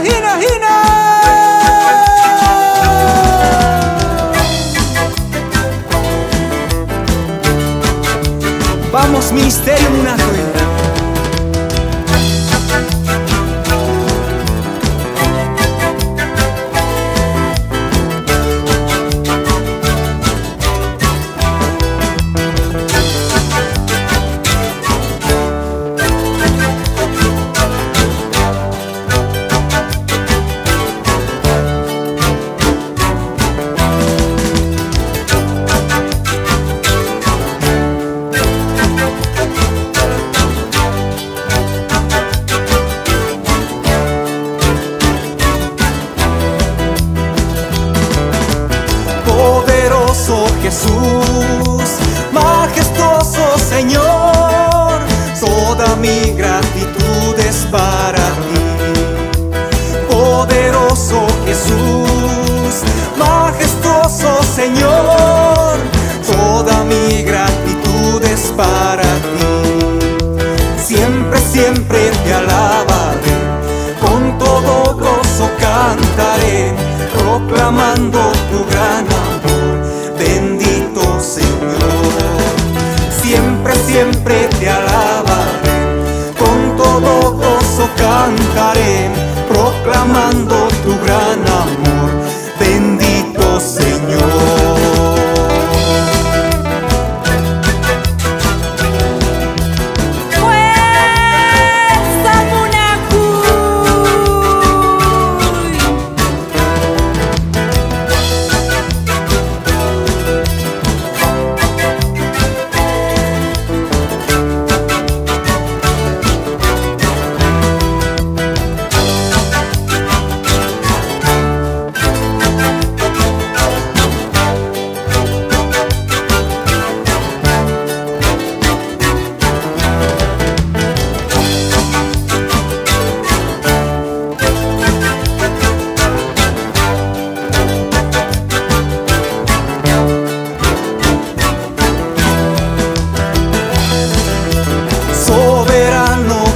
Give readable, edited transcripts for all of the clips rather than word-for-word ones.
Hina. Vamos, Ministerio Munacoy. Jesús, majestuoso Señor, toda mi gratitud es para ti. Poderoso Jesús, majestuoso Señor, toda mi gratitud es para ti. Siempre, siempre te alabaré, con todo gozo cantaré, proclamando tu gran amor. Bendito Señor, siempre, siempre te alabaré, con todo gozo cantaré, proclamando tu gran amor. Bendito Señor.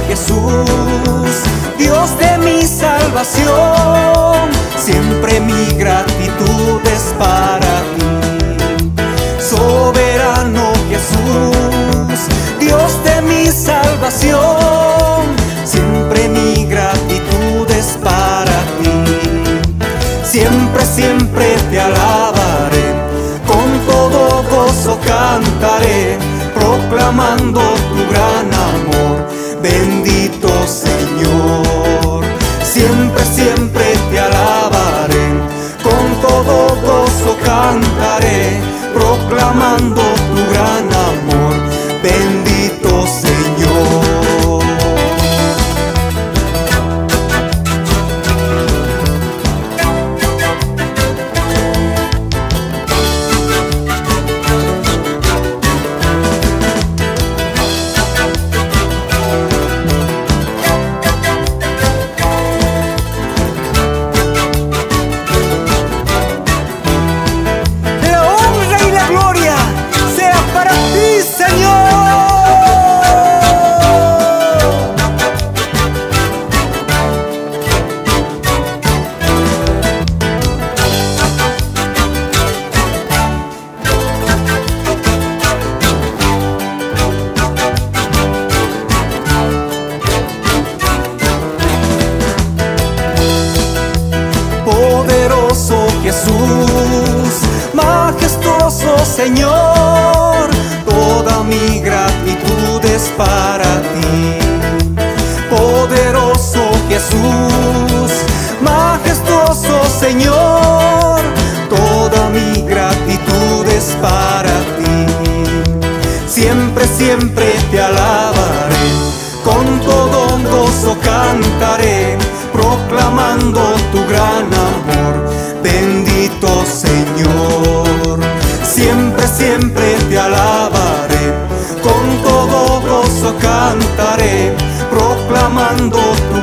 Jesús, Dios de mi salvación, siempre mi gratitud es para ti. Soberano Jesús, Dios de mi salvación, siempre mi gratitud es para ti. Siempre, siempre te alabaré, con todo gozo cantaré, proclamando tu gran amor. Bendito Señor, siempre, siempre te alabaré, con todo gozo cantaré, proclamando tu gran amor. Bendito Señor. Poderoso Jesús, majestuoso Señor, toda mi gratitud es para ti. Poderoso Jesús, majestuoso Señor, toda mi gratitud es para ti. Siempre, siempre te alabaré, con todo gozo cantaré, proclamando tu gran amor. Bendito Señor, siempre, siempre te alabaré, con todo gozo cantaré, proclamando tu